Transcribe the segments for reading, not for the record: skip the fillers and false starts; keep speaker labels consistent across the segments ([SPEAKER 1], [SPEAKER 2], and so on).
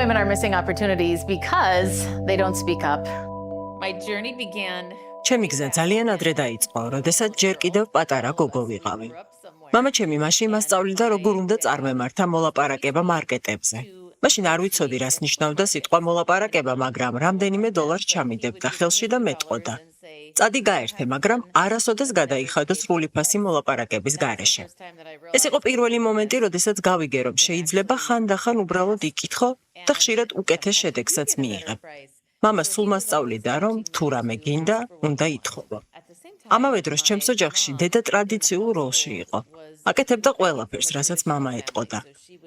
[SPEAKER 1] women are missing opportunities because they don't speak up.
[SPEAKER 2] My journey began.
[SPEAKER 3] ჩემი გზა ძალიან ადრე დაიწყო, როდესაც ჯერ კიდევ პატარა გოგო ვიყავი. მამა ჩემი მაშინ მასწავლიდა, როგორ უნდა წარმემართა მოლაპარაკება მარკეტებზე. მაშინ არ ვიცოდი, რას ნიშნავდა სიტყვა მოლაპარაკება, მაგრამ რამდენიმე დოლარს ჩამიდებდა ხელში და მეტყოდა. წადი გაერთე, მაგრამ არასოდეს გადაიხადო სრული ფასი მოლაპარაკების გარეშე. ეს იყო პირველი მომენტი, როდესაც გავიგე, რომ შეიძლება ხანდახან უბრალოდ იკითხო და ხშირად უკეთეს შედეგსაც მიიღებ. მამა სულ მასწავლიდა, რომ თუ რამე გინდა, უნდა ითხოვო. ამავე დროს ჩემს ოჯახში დედა ტრადიციულ როლში იყო. აკეთებდა ყველაფერს, რასაც მამა ეტყოდა.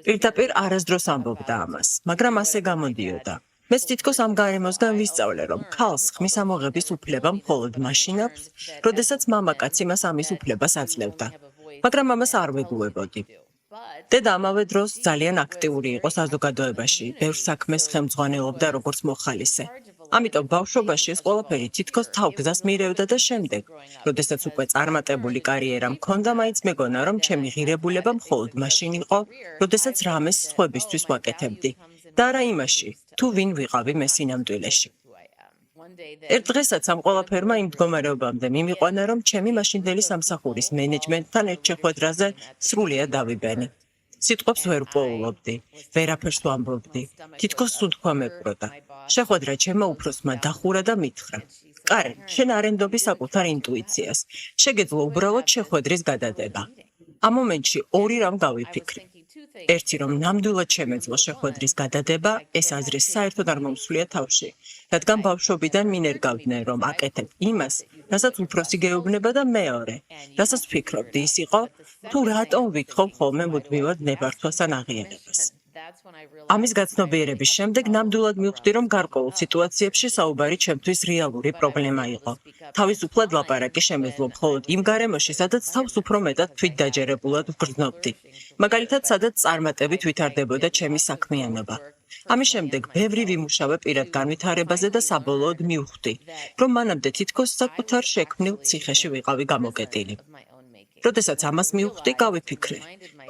[SPEAKER 3] პირდაპირ არასდროს ამბობდა ამას, მაგრამ ასე გამოდიოდა. მეც თითქოს ამ გარემოსგან ვისწავლე, რომ ქალს ხმის ამოღების უფლება მხოლოდ მაშინ აქვს, როდესაც მამაკაცი მას ამის უფლებას აძლევდა. მაგრამ ამას არ ვეგუებოდი. დედა ამავე დროს ძალიან აქტიური იყო საზოგადოებაში, ბევრ საქმეს ხელმძღვანელობდა როგორც მოხალისე. ამიტომ ბავშვობაში ეს ყველაფერი თითქოს თავგზას მირევდა და შემდეგ, როდესაც უკვე წარმატებული კარიერა მქონდა, მაინც მეგონა, რომ ჩემი ღირებულება მხოლოდ მაშინ იყო, როდესაც რამეს სხვებისთვის ვაკეთებდი. და არა იმაში, თუ ვინ ვიყავი მე სინამდვილეში. ერთ დღესაც ამ ყველაფერმა იმ მდგომარეობამდე მიმიყვანა, რომ ჩემი მაშინდელი სამსახურის მენეჯმენტთან ერთ შეხვედრაზე სრულიად დავიბენე. სიტყვებს ვერ ვპოულობდი, ვერაფერს ვამბობდი, თითქოს სუნთქვა მეპყროდა. შეხვედრა ჩემმა უფროსმა დახურა და მითხრა: „კარენ, შენ არ ენდობი საკუთარ ინტუიციას. შეგეძლო უბრალოდ შეხვედრის გადადება." ამ მომენტში ორი რამ გავიფიქრე. ერთი, რომ ნამდვილად შემეძლო შეხვედრის გადადება, ეს აზრი საერთოდ არ მომსვლია თავში, რადგან ბავშვობიდან მინერგავდნენ, რომ აკეთებ იმას, რასაც უფროსი გეუბნება და მეორე, რასაც ვფიქრობდი, ის იყო, თუ რატომ ვითხოვ ხოლმე მუდმივად ნებართვას ან აღიარებას. ამის გაცნობიერების შემდეგ ნამდვილად მივხვდი, რომ გარკვეულ სიტუაციებში საუბარი ჩემთვის რეალური პრობლემა იყო. თავისუფლად ლაპარაკი შემეძლო მხოლოდ იმ გარემოში, სადაც თავს უფრო მეტად თვითდაჯერებულად ვგრძნობდი. მაგალითად, სადაც წარმატებით ვითარდებოდა ჩემი საქმიანობა. ამის შემდეგ ბევრი ვიმუშავე პირად განვითარებაზე და საბოლოოდ მივხვდი, რომ მანამდე თითქოს საკუთარ შექმნილ ციხეში ვიყავი გამოკეტილი. როდესაც ამას მივხვდი, გავიფიქრე: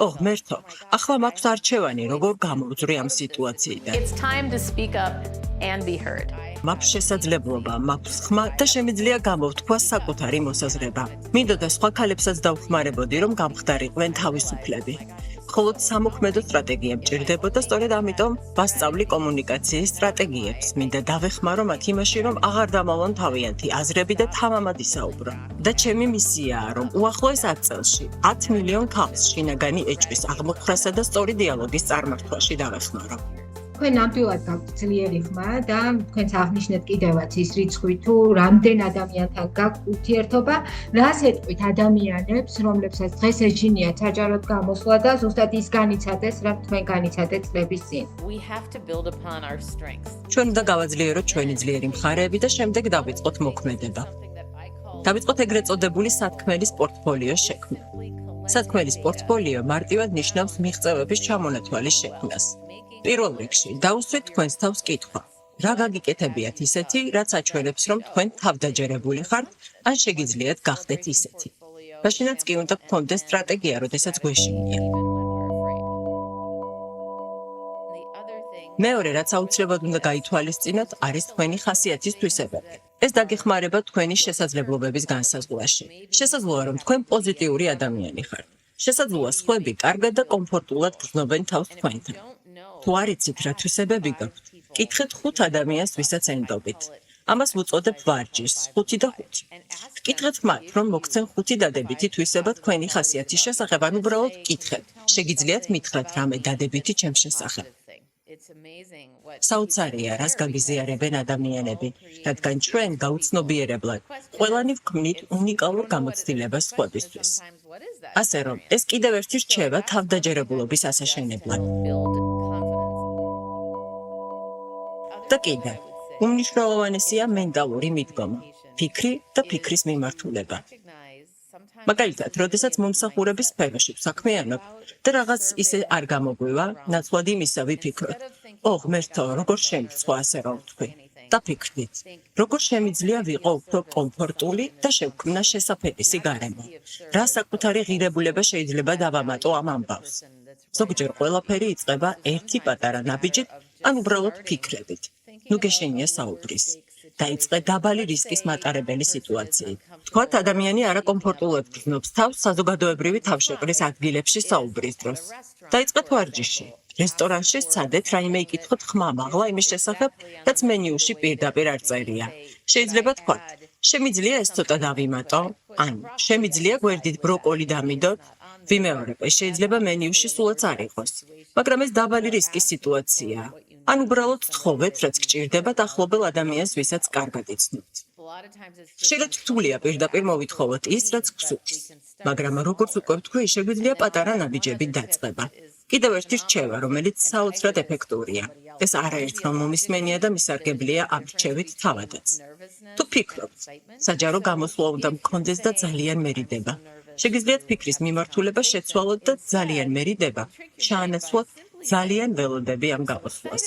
[SPEAKER 3] „ო, ღმერთო, ახლა მაქვს არჩევანი, როგორ გამოვძვრე ამ სიტუაციიდან."
[SPEAKER 1] It's time to speak up and be heard.
[SPEAKER 3] მაქვს შესაძლებლობა, მაქვს ხმა და შემიძლია გამოვთქვა საკუთარი მოსაზრება. მინდოდა სხვა ქალებსაც დავხმარებოდი, რომ გამხდარიყვნენ თავისუფლები. მხოლოდ სამოქმედო სტრატეგია მჭირდებოდა, სწორედ ამიტომ ვასწავლი კომუნიკაციის სტრატეგიებს. მინდა დავეხმარო მათ იმაში, რომ აღარ დამალონ თავიანთი აზრები და თამამად ისაუბრო. და ჩემი მისიაა, რომ უახლოეს 10 წელში 10 მილიონ ქალს შინაგანი ეჭვის აღმოფხვრასა და სწორი დიალოგის წარმართვაში დავეხმარო.
[SPEAKER 4] თქვენ ნამდვილად გაქვთ ძლიერი ხმა და თქვენს აღნიშნეთ კიდევაც ის რიცხვი, თუ რამდენ ადამიანთან გაქვთ ურთიერთობა, რას ეტყვით ადამიანებს, რომლებსაც დღეს ეშინიათ საჯაროდ გამოსვლა და ზუსტად ის განიცადეს, რაც თქვენ განიცადეთ წლების წინ.
[SPEAKER 2] We have to build upon our strengths.
[SPEAKER 3] ჩვენ უნდა გავაძლიეროთ ჩვენი ძლიერი მხარეები და შემდეგ დავიწყოთ მოქმედება. დავიწყოთ ეგრეთ წოდებული სათქმელის პორტფოლიოს შექმნა. სათქმელის პორტფოლიო მარტივად ნიშნავს მიღწევების ჩამონათვალის შექმნას. პირველ რიგში დაუსვით თქვენს თავს კითხვა: რა გაგიკეთებიათ ისეთი, რაც აჩვენებს, რომ თქვენ თავდაჯერებული ხართ, ან შეგიძლიათ გახდეთ ისეთი. მაშინაც კი უნდა გქონდეს სტრატეგია, როდესაც გვეშინია. მეორე, რაც აუცილებლად უნდა გაითვალისწინოთ, არის თქვენი ხასიათის თვისებები. ეს დაგეხმარება თქვენი შესაძლებლობების განსაზღვრაში. შესაძლოა, რომ თქვენ პოზიტიური ადამიანი ხართ. შესაძლოა სხვები კარგად და კომფორტულად გრძნობენ თავს თქვენთან. თუ არ იცით რა თვისებები გაქვთ, კითხეთ 5 ადამიანს, ვისაც ენდობით. ამას ვუწოდებ ვარჯიშს, 5 და 5. ვკითხეთ მათ, რომ მოგცენ 5 დადებითი თვისება თქვენი ხასიათის შესახებ, ან უბრალოდ კითხეთ. შეგიძლიათ მითხრათ რამე დადებითი ჩემს შესახებ. საოცარია, რას გაგიზიარებენ ადამიანები, რადგან ჩვენ გაუცნობიერებლად ყველანი ვქმნით უნიკალურ გამოცდილებას სხვებისთვის. ასე რომ, ეს კიდევ ერთი რჩევა თავდაჯერებულობის ასაშენებლად. და კიდევ, უმნიშვნელოვანესია მენტალური მიდგომა, ფიქრი და ფიქრის მიმართულება. მაგალითად, როდესაც მომსახურების სფეროში ვსაქმიანობ და რაღაც ისე არ გამოგვივა, ნაცვლად იმისა ვიფიქროთ: „ო, ღმერთო, როგორ შემიძლია ასე რომ ვთქვი?" და ფიქრდით, როგორ შემიძლია ვიყო უფრო კომფორტული და შევქმნა შესაფერისი გარემო. რა საკუთარი ღირებულება შეიძლება დავამატო ამ ამბავს. ზოგჯერ ყველაფერი იწყება ერთი პატარა ნაბიჯით ან უბრალოდ ფიქრებით. ნუ გეშენია საუბრის. დაიწყე დაბალი რისკის მატარებელი სიტუაციით. თქვათ, ადამიანი არაკომფორტულად გრძნობს თავს საზოგადოებრივი თავშეყრის ადგილებში საუბრის დროს. დაიწყეთ ვარჯიში. რესტორანში სცადეთ რაიმე იკითხოთ ხმამაღლა იმის შესახებ, რაც მენიუში პირდაპირ არ წერია. შეიძლება თქვათ, შემიძლია ეს ცოტა დავიმატო? ან შემიძლია გვერდით ბროკოლი დამიდოთ? ვიმეორებ, შეიძლება მენიუში სულაც არ იყოს, მაგრამ ეს დაბალი რისკის სიტუაციაა. ან უბრალოდ თხოვეთ, რაც გჭირდებათ ახლობელ ადამიანს, ვისაც კარგად იცნობთ. ხშირად რთულია პირდაპირ მოვითხოვოთ ის, რაც გსურს, მაგრამ როგორც უკვე ვთქვი, შეგვიძლია პატარა ნაბიჯებით დაწყება. კიდევ ერთი რჩევა, რომელიც საოცრად ეფექტურია. ეს არაერთხელ მომისმენია და მისარგებლია ამ რჩევით თავადაც. თუ ფიქრობთ, საჯარო გამოსვლა უნდა მქონდეს და ძალიან მერიდება. შეგიძლიათ ფიქრის მიმართულება შეცვალოთ და ძალიან მერიდება ჩაანაცვლოთ ძალიან ველოდები ამ გამოსვლას.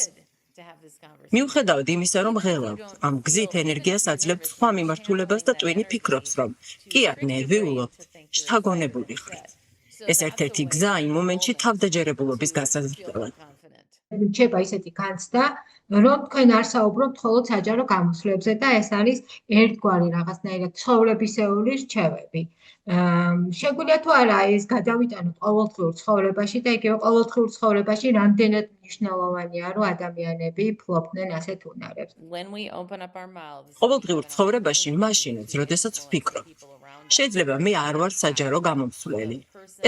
[SPEAKER 3] მიუხედავად იმისა, რომ ღელავთ, ამ გზით ენერგიას აძლევთ სხვა მიმართულებას და ტვინი ფიქრობს, რომ კი არ ნერვიულობთ, შთაგონებული ხართ. ეს ერთ-ერთი გზაა იმ მომენტში თავდაჯერებულობის გასაზრდელად.
[SPEAKER 4] რჩება ისეთი განცდა, რომ თქვენ არ საუბრობთ მხოლოდ საჯარო გამოსვლებზე და ეს არის ერთგვარი რაღაცნაირად ცხოვრებისეული რჩევები. შეგვიძლია თუ არა ეს გადავიტანოთ ყოველდღიურ ცხოვრებაში და იგივე ყოველდღიურ ცხოვრებაში რამდენად მნიშვნელოვანია, რომ ადამიანები ფლობდნენ ასეთ უნარებს.
[SPEAKER 3] ყოველდღიურ ცხოვრებაში მაშინაც, როდესაც ვფიქრობ. შეიძლება მე არ ვარ საჯარო გამომცვლელი.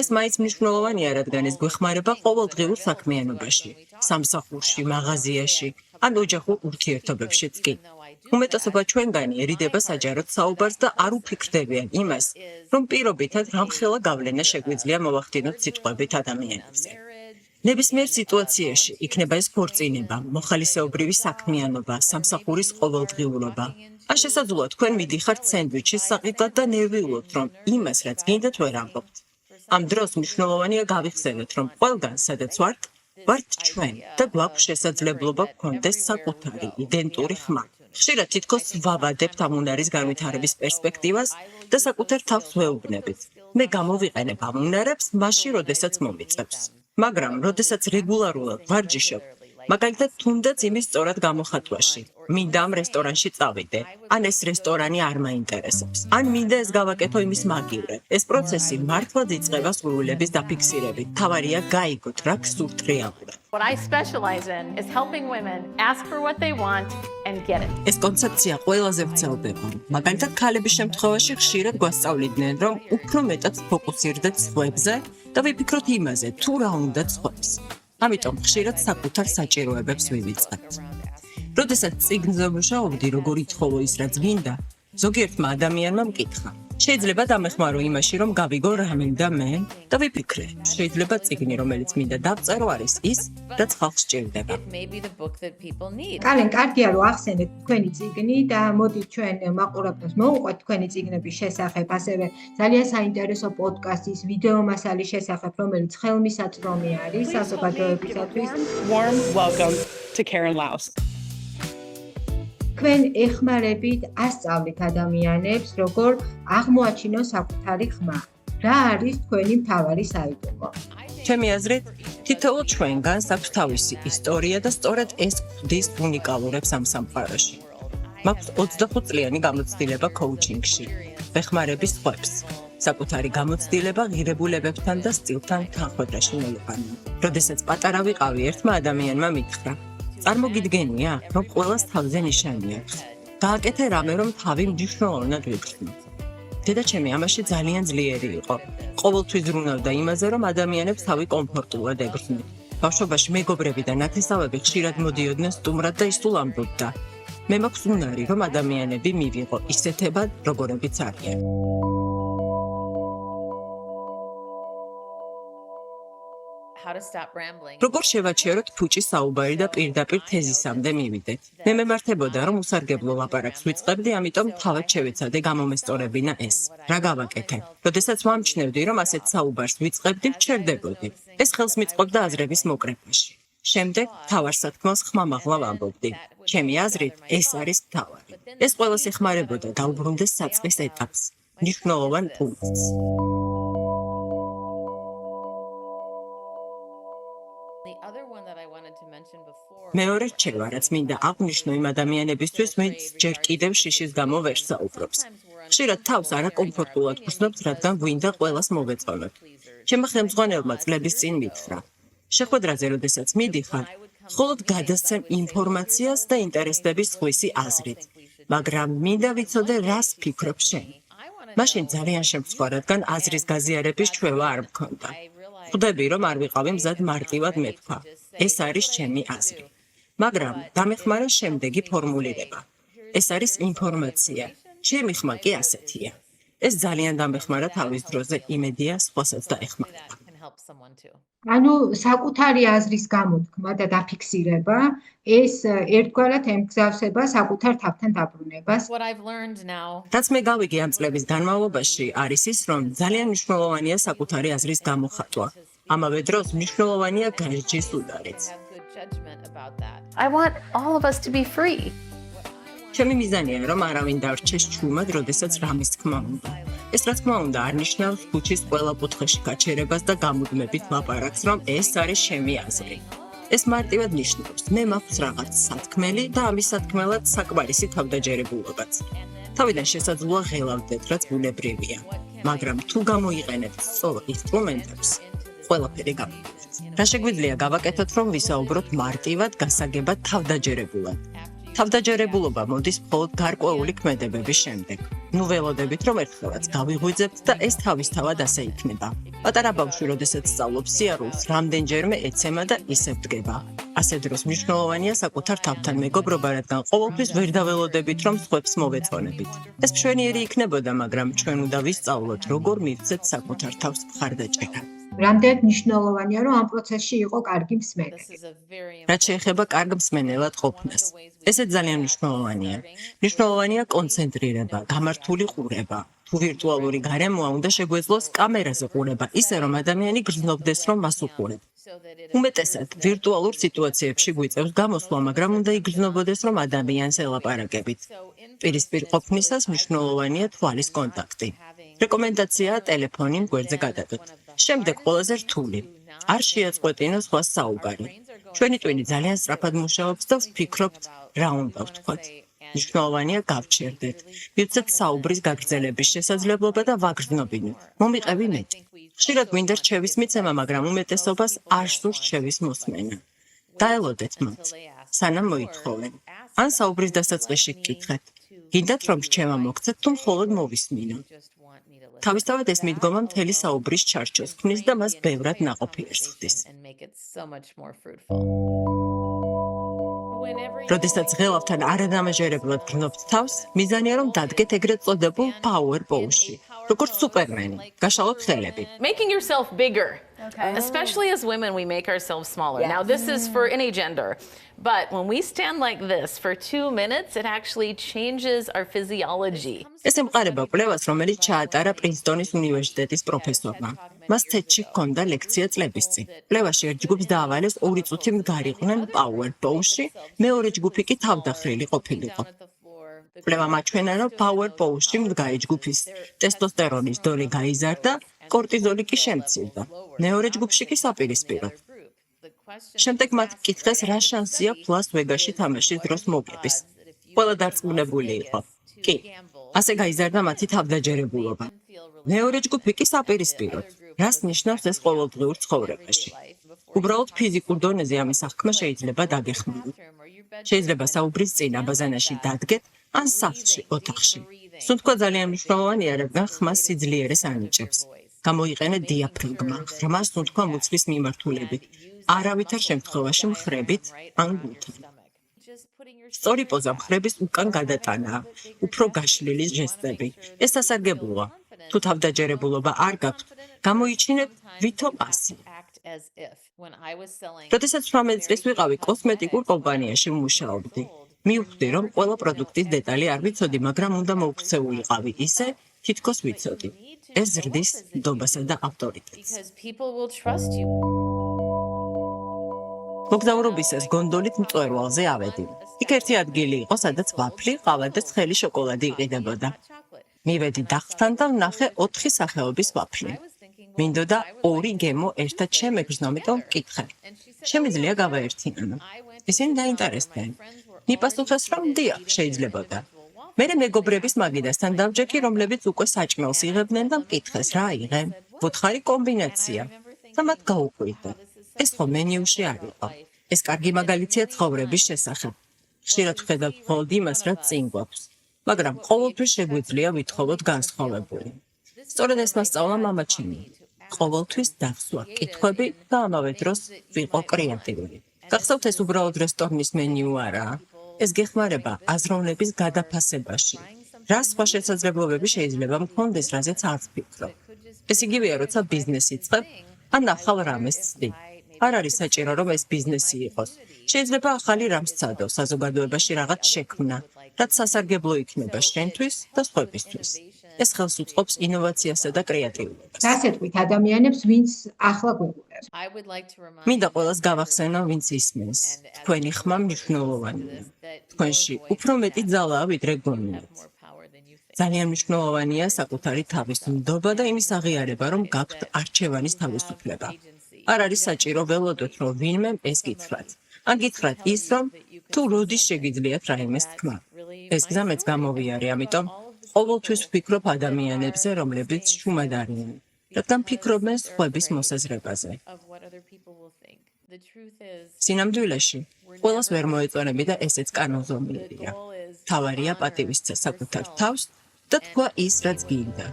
[SPEAKER 3] ეს მაინც მნიშვნელოვანია, რადგან ეს გვეხმარება ყოველდღიურ საქმიანობაში, სამსახურში, მაღაზიაში, ან ოჯახურ ურთიერთობებშიც კი. უმეტესობა ჩვენგანი ერიდება საჯაროდ საუბარს და არ უფიქრდებიან იმას, რომ პირობითად რამხელა გავლენა შეგვიძლია მოვახდინოთ სიტყვებით ადამიანებზე. ნებისმიერ სიტუაციაში, იქნება ეს ქორწინება, მოხალისეობრივი საქმიანობა, სამსახურის ყოველდღიურობა. ან შესაძლოა თქვენ მიდიხართ სენდვიჩის საყიდლად და ნერვიულობთ, რომ იმას, რაც გინდათ, ვერ ამბობთ. ამ დროს მნიშვნელოვანია გავიხსენოთ, რომ ყველგან, სადაც ვართ ჩვენ და გვაქვს შესაძლებლობა გქონდეს საკუთარი იდენტური ხმა. ხშირად თითქოს ვავადებთ ამ უნარის განვითარების პერსპექტივას და საკუთარ თავს ვეუბნებით. მე გამოვიყენებ ამ უნარებს მაშინ, როდესაც მომიწევს. მაგრამ, როდესაც რეგულარულად ვარჯიშობ, მაგალითად, თუნდაც იმის სწორად გამოხატვაში, მინდა ამ რესტორანში წავიდე, ან ეს რესტორანი არ მაინტერესებს, ან მინდა ეს გავაკეთო იმის მაგივრად. ეს პროცესი მართლაც იწყება სურვილების დაფიქსირებით. თავარია გაიგოთ, რა გსურთ რეალურად.
[SPEAKER 1] What I specialize in is helping women ask for what they want and get it.
[SPEAKER 3] ეს კონცეფცია ყველაზე ვრცელდება. მაგალითად, ქალების შემთხვევაში ხშირად გვასწავლიდნენ, რომ უფრო მეტად ფოკუსირდეთ სხვებზე და ვიფიქროთ იმაზე, თუ რა უნდათ სხვებს. ამიტომ ხშირად საკუთარ საჭიროებებს ვივიწყებთ. როდესაც წიგნზე ვმუშაობდი, როგორ ითხოვო ის, რაც გინდა, ზოგიერთმა ადამიანმა მკითხა. შეიძლება დამეხმარო იმაში, რომ გავიგო რა მინდა მე და ვიფიქრე. შეიძლება წიგნი, რომელიც მინდა დავწერო, არის ის, რაც ხალხს სჭირდება.
[SPEAKER 4] კალენ, კარგია რომ ახსენეთ თქვენი წიგნი და მოდით ჩვენ მაყურებელს მოვუყვეთ თქვენი წიგნების შესახებ, ასევე ძალიან საინტერესო პოდკასტის ვიდეო მასალის შესახებ, რომელიც ხელმისაწვდომი არის საზოგადოებისათვის.
[SPEAKER 5] Warm welcome to Karen Laus.
[SPEAKER 4] თქვენ ეხმარებით ასწავლით ადამიანებს, როგორ აღმოაჩინოს საკუთარი ხმა. რა არის თქვენი მთავარი საიდუმლო?
[SPEAKER 3] ჩემი აზრით, თითოეულ ჩვენგანს აქვს თავისი ისტორია და სწორედ ეს გვდის უნიკალურებს ამ სამყაროში. მაქვს 25 წლიანი გამოცდილება კოუჩინგში, ვეხმარები სხვებს. საკუთარი გამოცდილება ღირებულებებთან და სტილთან თანხმოთრაში მოვიყვანე. როდესაც პატარა ვიყავი, ერთმა ადამიანმა მითხრა: წარმოგიდგენია, რომ ყველას თავზე ნიშანი აქვს. გააკეთე რამე, რომ თავი მნიშვნელოვნად ვიგრძნო. დედაჩემი ამაში ძალიან ძლიერი იყო. ყოველთვის ზრუნავდა იმაზე, რომ ადამიანებს თავი კომფორტულად ეგრძნით. ბავშვობაში მეგობრები და ნათესავები ხშირად მოდიოდნენ სტუმრად და ისულ ამბობდა: მე მაქვს უნარი, რომ ადამიანები მივიღო ისეთებად, როგორებიც არიან. როგორ შევაჩეროთ ფუჭი საუბარი და პირდაპირ თეზისამდე მივიდეთ. მე მემართებოდა, რომ უსარგებლო ლაპარაკს ვიწყებდი, ამიტომ თავად შევეცადე გამომესწორებინა ეს. რა გავაკეთე? როდესაც ვამჩნევდი, რომ ასეთ საუბარს ვიწყებდი, ვჩერდებოდი. ეს ხელს მიწყობდა აზრების მოკრეფაში. შემდეგ თავარ სათქმელს ხმამაღლა ვამბობდი. ჩემი აზრით, ეს არის მთავარი. ეს ყველას ეხმარებოდა დაუბრუნდეს საწყის ეტაპს, მნიშვნელოვან პუნქტს. მეორე რჩევა, რაც მინდა აღვნიშნო იმ ადამიანებისთვის, ვინც ჯერ კიდევ შიშის გამო ვერ საუბრობს. ხშირად თავს არაკომფორტულად გრძნობთ, რადგან გვინდა ყველას მოვეწონოთ. ჩემმა ხელმძღვანელმა წლების წინ მითხრა: შეხვედრაზე, როდესაც მიდიხარ, მხოლოდ გადასცემ ინფორმაციას და ინტერესდების სხვისი აზრით, მაგრამ მინდა ვიცოდე, რას ფიქრობ შენ. მაშინ ძალიან შემცხვდა, რადგან აზრის გაზიარების ჩვევა არ მქონდა. ხვდები, რომ არ ვიყავი მზად მარტივად მეთქვა. ეს არის ჩემი აზრი. მაგრამ დამეხმარა შემდეგი ფორმულირება. ეს არის ინფორმაცია. ჩემი ხმა კი ასეთია. ეს ძალიან დამეხმარა თავის დროზე იმედია სხვასაც დაეხმარება.
[SPEAKER 4] ანუ საკუთარი აზრის გამოთქმა და დაფიქსირება ეს ერთგვარად ემგზავსება საკუთარ თავთან დაბრუნებას.
[SPEAKER 3] რაც მე გავიგე ამ წლების განმავლობაში არის ის, რომ ძალიან მნიშვნელოვანია საკუთარი აზრის გამოხატვა. ამავე დროს მნიშვნელოვანია გარჯის უდარიც.
[SPEAKER 1] I want all of us to be free.
[SPEAKER 3] ჩემი მიზანია, რომ არავინ დარჩეს ჩუმად, როდესაც რამის თქმა უნდა. ეს რა თქმა უნდა არ ნიშნავს ქუჩის ყველა კუთხეში გაჩერებას და გამუდმებით ლაპარაკს, რომ ეს არის ჩემი აზრი. ეს მარტივად ნიშნავს, მე მაქვს რაღაც სათქმელი და ამის სათქმელად საკმარისი თავდაჯერებულობაც. თავიდან შესაძლოა ღელავდეთ, რაც ბუნებრივია, მაგრამ თუ გამოიყენებთ სწორ ინსტრუმენტებს, ყველაფერი გამოგიჩნდება. რა შეგვიძლია გავაკეთოთ, რომ ვისაუბროთ მარტივად, გასაგებად, თავდაჯერებულად. თავდაჯერებულობა მოდის მხოლოდ გარკვეული ქმედებების შემდეგ. ნუ ველოდებით, რომ ერთხელაც გავიღვიძებთ და ეს თავისთავად ასე იქნება. პატარა ბავშვი, როდესაც სწავლობს სიარულს, რამდენჯერმე ეცემა და ისევ დგება. ასე დროს მნიშვნელოვანია საკუთარ თავთან მეგობრობა, რადგან ყოველთვის ვერ დაველოდებით, რომ სხვებს მოვეწონებით. ეს მშვენიერი იქნებოდა, მაგრამ ჩვენ უნდა ვისწავლოთ, როგორ მივცეთ საკუთარ თავს მხარდაჭერა.
[SPEAKER 4] რამდენად მნიშვნელოვანია, რომ ამ პროცესში იყო კარგი მსმენელი.
[SPEAKER 3] რაც შეეხება კარგ მსმენელად ყოფნას. ესე ძალიან მნიშვნელოვანია. მნიშვნელოვანია კონცენტრირება, გამართული ყურება. თუ ვირტუალური გარემოა, უნდა შეგვეძლოს კამერაზე ყურება, ისე რომ ადამიანი გრძნობდეს, რომ მას უყურებ. უმეტესად, ვირტუალურ სიტუაციებში გვიწევს გამოსვლა, მაგრამ უნდა იგრძნობოდეს, რომ ადამიანს ელაპარაკებით. პირისპირ ყოფნისას მნიშვნელოვანია თვალის კონტაქტი. რეკომენდაციაა ტელეფონი გვერდზე გადადოთ. შემდეგ ყველაზე რთული. არ შეაწყვეტინო სხვას საუბარი. ჩვენი ტვინი ძალიან სწრაფად მუშაობს და ვფიქრობთ, რა უნდა ვთქვათ. მნიშვნელოვანია გავჩერდეთ. მივცეთ საუბრის გაგრძელების შესაძლებლობა და ვაგრძნობინოთ. მომიყევი მეტი. ხშირად გვინდა რჩევის მიცემა, მაგრამ უმეტესობას არ სურს რჩევის მოსმენა. დაელოდეთ მათ, სანამ მოითხოვენ. ან საუბრის დასაწყისში გკითხეთ. გინდათ რომ რჩევა მოგცეთ თუ მხოლოდ მოვისმინო. თავისთავად ეს მიდგომა მთელი საუბრის ჩარჩოს ქმნის და მას ბევრად ნაყოფიერს ხდის. როდესაც ღელავთან არადამაჟერებლად გრძნობთ თავს, მიზანია რომ დადგეთ ეგრეთ წოდებულ power pose-ში, როგორც სუპერმენი, გაშალოთ ხელები.
[SPEAKER 1] Making yourself bigger. Especially as women, we make ourselves smaller. Now, this is for any gender. But when we stand like this for 2 minutes, it actually changes our physiology.
[SPEAKER 3] ეს ემყარება კვლევას, რომელიც ჩაატარა პრინსტონის უნივერსიტეტის პროფესორმა. მას თეთრში ჰქონდა ლექცია წლების წინ. კვლევაში ერთ ჯგუფს დაავალეს 2 წუთი მდგარიყვნენ power pose-ში, მეორე ჯგუფი კი თავდახრილი ყოფილიყო. კვლევა მაჩვენა, რომ power pose-ში მდგარი ჯგუფის ტესტოსტერონის დონე გაიზარდა, კორტიზოლი კი შემცირდა. მეორე ჯგუფში კი საპირისპიროდ. შემდეგ მათ კითხეს, რა შანსია ლას ვეგასში თამაშის დროს მოგების. ყველა დარწმუნებული იყო. კი, ასე გაიზარდა მათი თავდაჯერებულობა. მეორე ჯგუფი კი საპირისპიროდ. რას ნიშნავს ეს ყოველდღიურ ცხოვრებაში? უბრალოდ ფიზიკურ დონეზე ამის აღქმა შეიძლება დაგეხმაროთ. შეიძლება საუბრის წინ აბაზანაში დადგეთ, ან სახლში, ოთახში. სუნთქვა ძალიან მნიშვნელოვანია, რადგან ხმას სიძლიერეს ანიჭებს. გამოიყენეთ დიაფრაგმა, ღრმა სუნთქვა მუცლის მიმართულებით. არავითარ შემთხვევაში მხრებით ან გულთან. სწორი პოზა მხრების უკან გადატანაა, უფრო გაშლილი ჟესტები. ეს სასარგებლოა. თუ თავდაჯერებულობა არ გაქვთ, გამოიჩინეთ ვითომ ასე. როდესაც 18 წლის ვიყავი კოსმეტიკურ კომპანიაში ვმუშაობდი. მივხვდი, რომ ყველა პროდუქტის დეტალი არ ვიცოდი, მაგრამ უნდა მოუქცეულიყავი ისე, თითქოს ვიცოდი. ეს ზრდის ნდობასა და ავტორიტეტს. მოგზაურობისას გონდოლით მწვერვალზე ავედი. იქ ერთი ადგილი იყო, სადაც ვაფლი, ყავა და ცხელი შოკოლადი იყიდებოდა. მივედი დახთან და ვნახე 4 სახეობის ვაფლი. მინდოდა ორი გემო ერთად შემეგრძნო, ამიტომ მკითხე. შემიძლია გავაერთიანო. ისინი დაინტერესდნენ. მიპასუხეს, რომ დიახ, შეიძლებოდა. მე მეგობრების მაგიდასთან დავჯექი, რომლებიც უკვე საჭმელს იღებდნენ და მკითხეს, რა აიღე? ვუთხარი კომბინაცია. და მათ გაუკვირდა. ეს ხო მენიუში არ იყო. ეს კარგი მაგალითია ცხოვრების შესახებ. ხშირად ვხედავთ მხოლოდ იმას, რაც წინ გვაქვს, მაგრამ ყოველთვის შეგვიძლია ვითხოვოთ განსხვავებული. სწორედ ეს მასწავლა მამაჩემი. ყოველთვის დავსვა კითხვები და ამავე დროს ვიყო კრეატიული. გახსოვთ, ეს უბრალოდ რესტორნის მენიუ არაა. ეს გეხმარება აზროვნების გადაფასებაში. რა სხვა შესაძლებლობები შეიძლება მქონდეს, რაზეც არ ვფიქრობ. ეს იგივეა, როცა ბიზნესი წებ, ან ახალ რამეს ცდი. არ არის საჭირო, რომ ეს ბიზნესი იყოს. შეიძლება ახალი რამ სცადო, საზოგადოებაში რაღაც შექმნა, რაც სასარგებლო იქნება შენთვის და სხვებისთვის. ეს ხელს უწყობს ინოვაციასა და კრეატიულობას.
[SPEAKER 4] გასეთყვით ადამიანებს, ვინც ახლა გვეუბნებს.
[SPEAKER 3] მინდა ყველას გავახსენო, ვინც ისმენს. თქვენი ხმა მნიშვნელოვანია. თქვენში უფრო მეტი ძალაა, ვიდრე გონიათ. ძალიან მნიშვნელოვანია საკუთარი თავის ნდობა და იმის აღიარება, რომ გაქვთ არჩევანის თავისუფლება. არ არის საჭირო ველოდოთ, რომ ვინმემ ეს გითხრათ. ან გითხრათ ის, რომ თუ როდის შეგიძლიათ რაიმეს თქმა. ეს გზა მეც გამოვიარე, ამიტომ ყოველთვის ვფიქრობ ადამიანებზე, რომლებიც შუმად არიან, რადგან ფიქრობენ სხვების მოსაზრებაზე. სინამდვილეში, ყველას ვერ მოეწონები და ესეც კანონზომიერია. თავარია პატივისცე საკუთარ თავს და თქვა ის, რაც გინდა.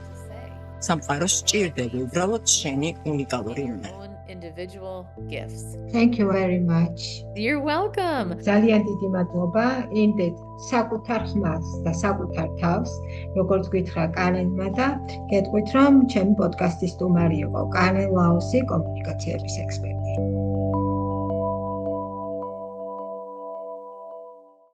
[SPEAKER 3] სამყაროს სჭირდები უბრალოდ შენი უნიკალური უნდა.
[SPEAKER 2] Individual gifts.
[SPEAKER 4] Thank you very much.
[SPEAKER 2] You're welcome.
[SPEAKER 4] ძალიან დიდი მადლობა იმდეთ საკუთარ ხმას და საკუთარ თავს, როგორც გითხრა კანენმა და გეტყვით, რომ ჩემი პოდკასტის სტუმარი იყო კანენ ლაუსი, კომუნიკაციების ექსპერტი.